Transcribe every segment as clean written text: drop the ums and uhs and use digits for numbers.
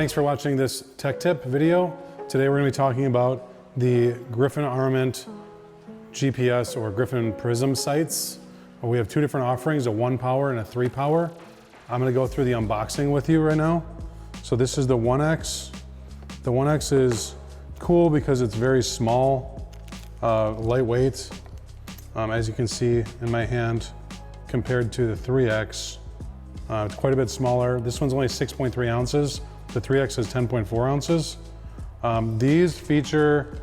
thanks for watching this tech tip video. Today we're going to be talking about the Griffin Armament GPS or Griffin Prism Sights. We have two different offerings, a 1 power and a 3 power. I'm going to go through the unboxing with you right now. So this is the 1X. The 1X is cool because it's very small, lightweight, as you can see in my hand, compared to the 3X. It's quite a bit smaller. This one's only 6.3 ounces. The 3X is 10.4 ounces. These feature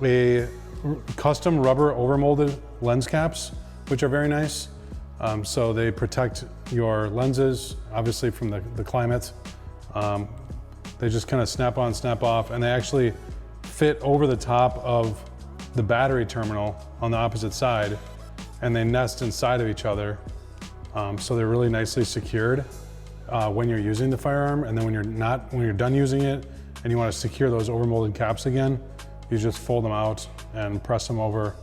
a custom rubber overmolded lens caps, which are very nice. So they protect your lenses, obviously from the climate. They just kind of snap on, snap off, and they actually fit over the top of the battery terminal on the opposite side, and they nest inside of each other. So they're really nicely secured when you're using the firearm, and then when you're done using it and you want to secure those overmolded caps again, you just fold them out and press them over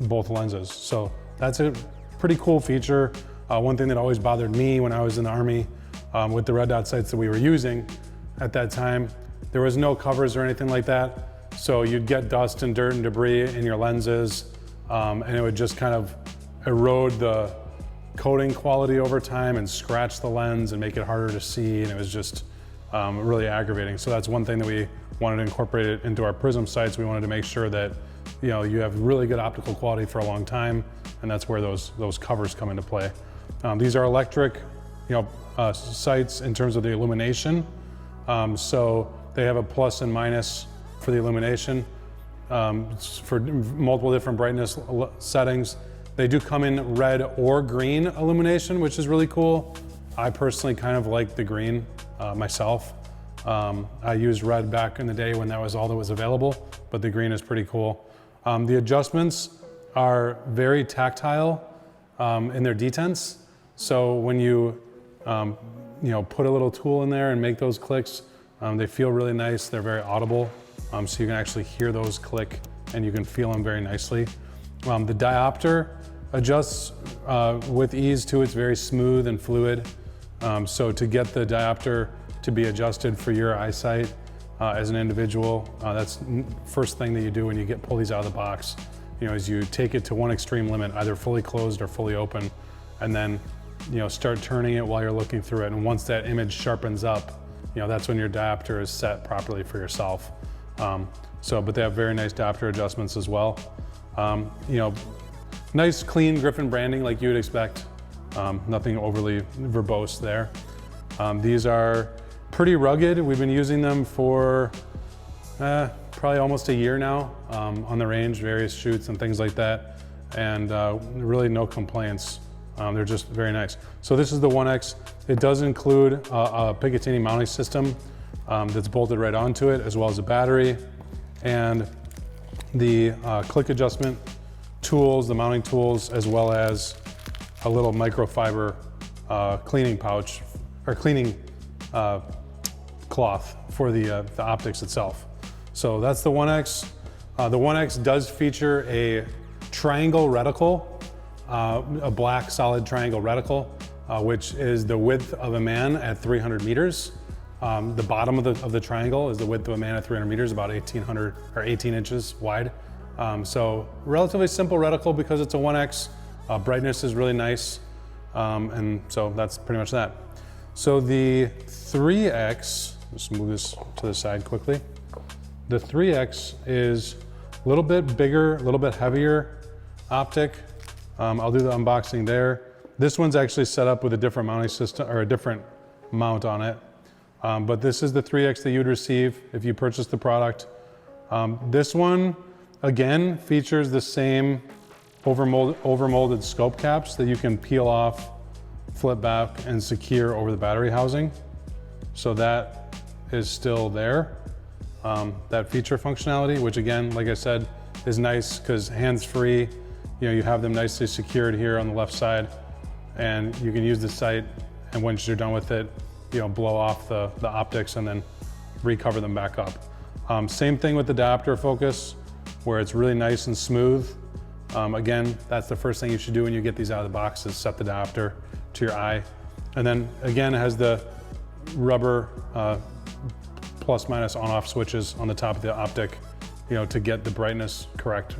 both lenses. So that's a pretty cool feature. One thing that always bothered me when I was in the Army with the red dot sights that we were using at that time, there was no covers or anything like that. So you'd get dust and dirt and debris in your lenses, and it would just kind of erode the coating quality over time and scratch the lens and make it harder to see, and it was just really aggravating. So that's one thing that we wanted to incorporate it into our Prism sights. We wanted to make sure that you have really good optical quality for a long time, and that's where those covers come into play. These are electric sights in terms of the illumination. So they have a plus and minus for the illumination for multiple different brightness settings. They do come in red or green illumination, which is really cool. I personally kind of like the green myself. I used red back in the day when that was all that was available, but the green is pretty cool. The adjustments are very tactile in their detents. So when you put a little tool in there and make those clicks, they feel really nice. They're very audible, so you can actually hear those click and you can feel them very nicely. The diopter adjusts with ease too. It's very smooth and fluid. So to get the diopter to be adjusted for your eyesight as an individual, that's the first thing that you do when you pull these out of the box. Is you take it to one extreme limit, either fully closed or fully open, and then start turning it while you're looking through it. And once that image sharpens up, that's when your diopter is set properly for yourself. But they have very nice diopter adjustments as well. Nice clean Griffin branding like you would expect. Nothing overly verbose there. These are pretty rugged. We've been using them for probably almost a year now on the range, various shoots and things like that, and really no complaints. They're just very nice. So this is the 1X. It does include a Picatinny mounting system that's bolted right onto it, as well as a battery, and the click adjustment tools, the mounting tools, as well as a little microfiber cleaning pouch, or cleaning cloth for the optics itself. So that's the 1X. The 1X does feature a triangle reticle, a black solid triangle reticle, which is the width of a man at 300 meters. The bottom of the triangle is the width of a man at 300 meters, about 1800 or 18 inches wide. So relatively simple reticle because it's a 1X. Brightness is really nice, and so that's pretty much that. So the 3X, just move this to the side quickly. The 3X is a little bit bigger, a little bit heavier optic. I'll do the unboxing there. This one's actually set up with a different mounting system, or a different mount on it. But this is the 3X that you'd receive if you purchase the product. This one, again, features the same overmolded scope caps that you can peel off, flip back, and secure over the battery housing. So that is still there. That feature functionality, which again, like I said, is nice because hands-free. You have them nicely secured here on the left side, and you can use the sight, and once you're done with it, blow off the optics and then recover them back up. Same thing with the diopter focus, where it's really nice and smooth. Again, that's the first thing you should do when you get these out of the box, is set the diopter to your eye. And then again, it has the rubber plus minus on off switches on the top of the optic, to get the brightness correct,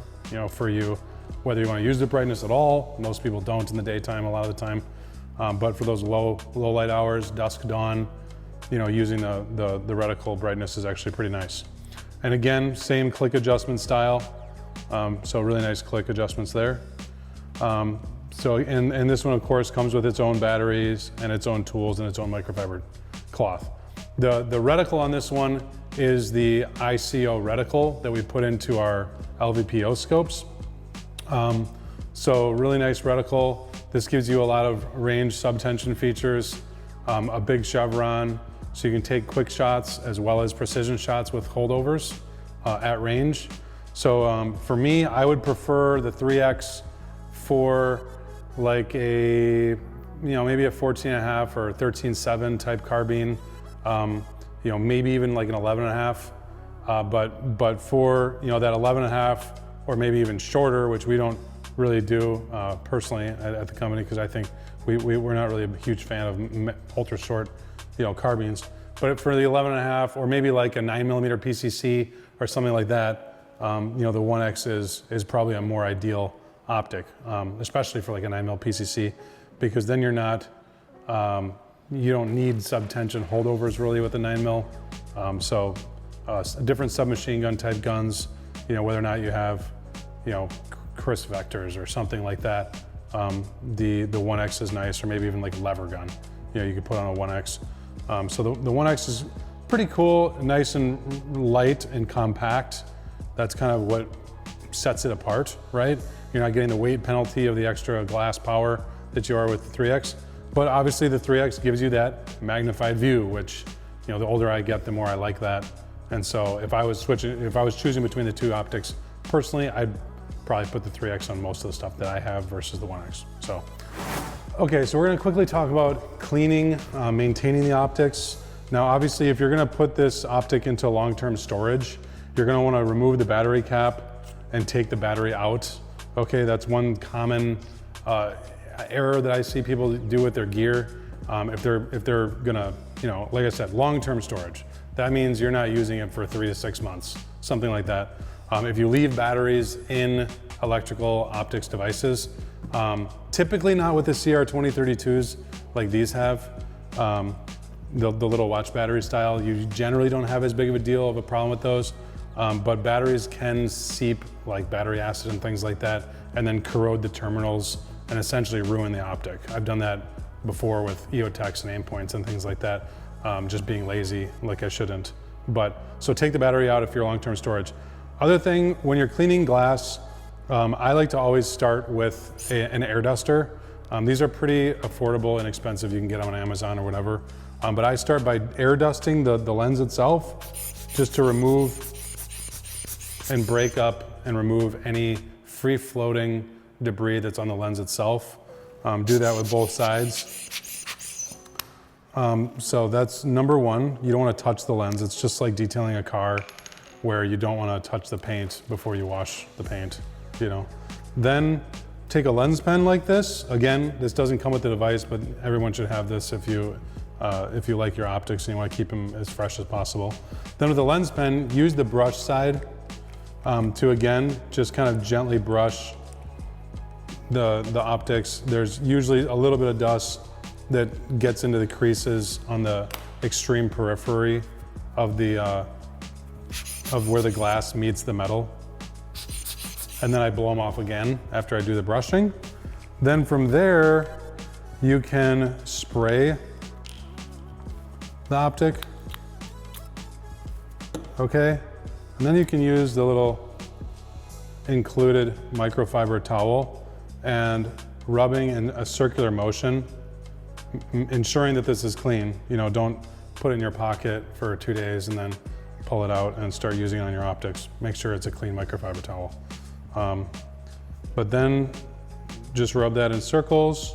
for you, whether you want to use the brightness at all. Most people don't in the daytime a lot of the time, but for those low light hours, dusk, dawn, using the reticle brightness is actually pretty nice. And again, same click adjustment style, so really nice click adjustments there. And this one, of course, comes with its own batteries and its own tools and its own microfiber cloth. The reticle on this one is the ICO reticle that we put into our LVPO scopes. So really nice reticle. This gives you a lot of range subtension features, a big chevron, so you can take quick shots as well as precision shots with holdovers at range. So for me, I would prefer the 3X for like a, maybe a 14.5 or 13.7 type carbine, maybe even like an 11.5. But for that 11.5 or maybe even shorter, which we don't really do personally at the company, because I think we're not really a huge fan of ultra short, carbines. But for the 11.5 or maybe like a 9mm PCC or something like that, the 1X is probably a more ideal optic, especially for like a 9mm PCC, because then you're not, you don't need subtension holdovers really with the 9mm. So different submachine gun type guns, whether or not you have, Chris vectors or something like that, the 1X is nice, or maybe even like a lever gun, you could put on a 1X. So the 1X is pretty cool, nice and light and compact. That's kind of what sets it apart, right? You're not getting the weight penalty of the extra glass power that you are with the 3X. But obviously the 3X gives you that magnified view, which, the older I get, the more I like that. And so if I was choosing between the two optics, personally, I'd probably put the 3X on most of the stuff that I have versus the 1X. So, okay, so we're gonna quickly talk about cleaning, maintaining the optics. Now, obviously, if you're gonna put this optic into long-term storage, you're gonna wanna remove the battery cap and take the battery out. Okay, that's one common error that I see people do with their gear. If they're gonna, like I said, long-term storage, that means you're not using it for 3 to 6 months, something like that. If you leave batteries in electrical optics devices, typically not with the CR2032s like these have, the little watch battery style, you generally don't have as big of a deal of a problem with those. But batteries can seep like battery acid and things like that, and then corrode the terminals and essentially ruin the optic. I've done that before with EOTechs and aim points and things like that, just being lazy like I shouldn't. But so take the battery out if you're long-term storage. Other thing, when you're cleaning glass, I like to always start with an air duster. These are pretty affordable and inexpensive. You can get them on Amazon or whatever. But I start by air dusting the lens itself, just to remove and break up and remove any free floating debris that's on the lens itself. Do that with both sides. So that's number one. You don't want to touch the lens. It's just like detailing a car, where you don't want to touch the paint before you wash the paint, Then take a lens pen like this. Again, this doesn't come with the device, but everyone should have this if you like your optics and you want to keep them as fresh as possible. Then with the lens pen, use the brush side to, again, just kind of gently brush the optics. There's usually a little bit of dust that gets into the creases on the extreme periphery of of where the glass meets the metal. And then I blow them off again after I do the brushing. Then from there, you can spray the optic, okay? And then you can use the little included microfiber towel and rubbing in a circular motion, ensuring that this is clean. Don't put it in your pocket for 2 days and then pull it out and start using it on your optics. Make sure it's a clean microfiber towel. But then just rub that in circles.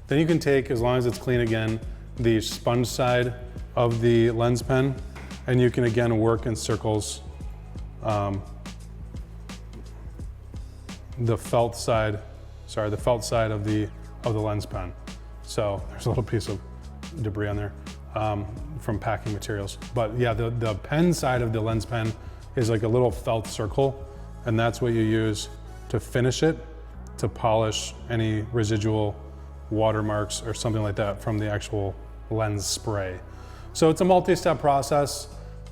Then you can take, as long as it's clean again, the sponge side of the lens pen, and you can again work in circles. The felt side of the lens pen. So there's a little piece of debris on there. from packing materials. But yeah, the pen side of the lens pen is like a little felt circle, and that's what you use to finish it, to polish any residual watermarks or something like that from the actual lens spray. So it's a multi-step process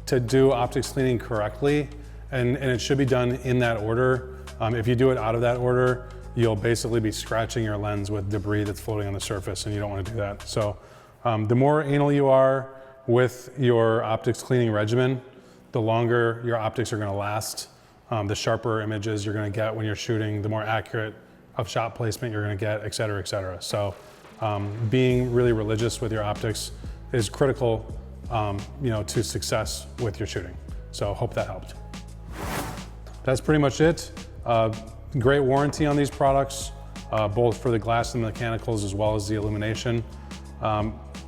to do optics cleaning correctly, and it should be done in that order. If you do it out of that order, you'll basically be scratching your lens with debris that's floating on the surface, and you don't want to do that. So the more anal you are with your optics cleaning regimen, the longer your optics are going to last, the sharper images you're going to get when you're shooting, the more accurate of shot placement you're going to get, et cetera, et cetera. So being really religious with your optics is critical, to success with your shooting. So hope that helped. That's pretty much it. Great warranty on these products, both for the glass and the mechanicals as well as the illumination.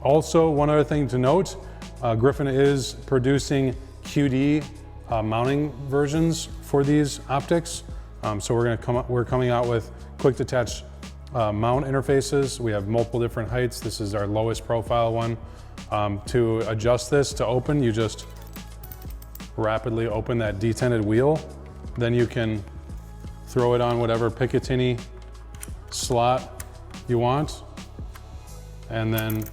Also, one other thing to note, Griffin is producing QD mounting versions for these optics. So we're coming out with quick detach mount interfaces. We have multiple different heights. This is our lowest profile one. To adjust this to open, you just rapidly open that detented wheel. Then you can throw it on whatever Picatinny slot you want, and then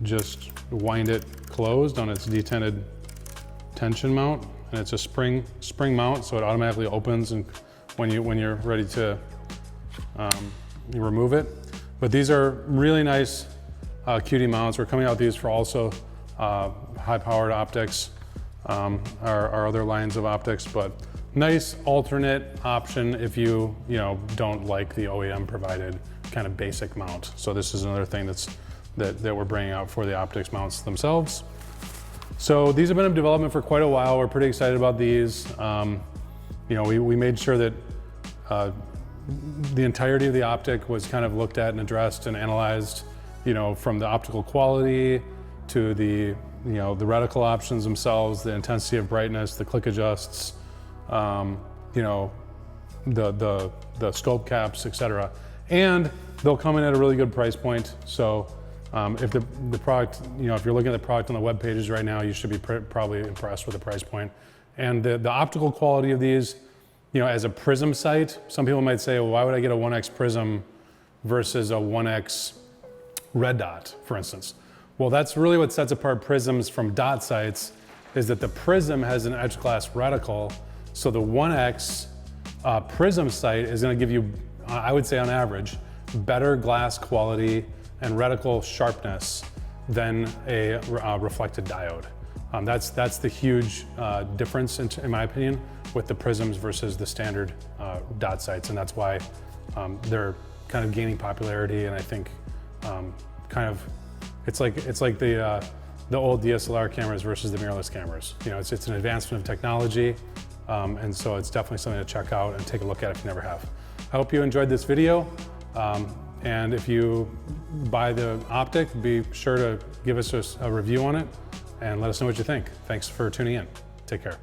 just wind it closed on its detented tension mount. And it's a spring mount, so it automatically opens and when you're ready to you remove it. But these are really nice QD mounts. We're coming out with these for also high-powered optics, our other lines of optics, but nice alternate option if you don't like the OEM provided kind of basic mount. So this is another thing that we're bringing out for the optics mounts themselves. So these have been in development for quite a while. We're pretty excited about these. We made sure that the entirety of the optic was kind of looked at and addressed and analyzed, from the optical quality to the reticle options themselves, the intensity of brightness, the click adjusts, the scope caps, etc. And they'll come in at a really good price point. So if the product, if you're looking at the product on the web pages right now, you should be probably impressed with the price point. And the optical quality of these, as a prism sight, some people might say, well, why would I get a 1x prism versus a 1x red dot, for instance? Well, that's really what sets apart prisms from dot sights, is that the prism has an edge glass reticle. So the 1x prism sight is going to give you, I would say on average, better glass quality and reticle sharpness than a reflected diode. That's the huge difference, in my opinion, with the prisms versus the standard dot sights, and that's why they're kind of gaining popularity. And I think it's like the old DSLR cameras versus the mirrorless cameras. It's an advancement of technology, and so it's definitely something to check out and take a look at if you never have. I hope you enjoyed this video. And if you buy the optic, be sure to give us a review on it and let us know what you think. Thanks for tuning in. Take care.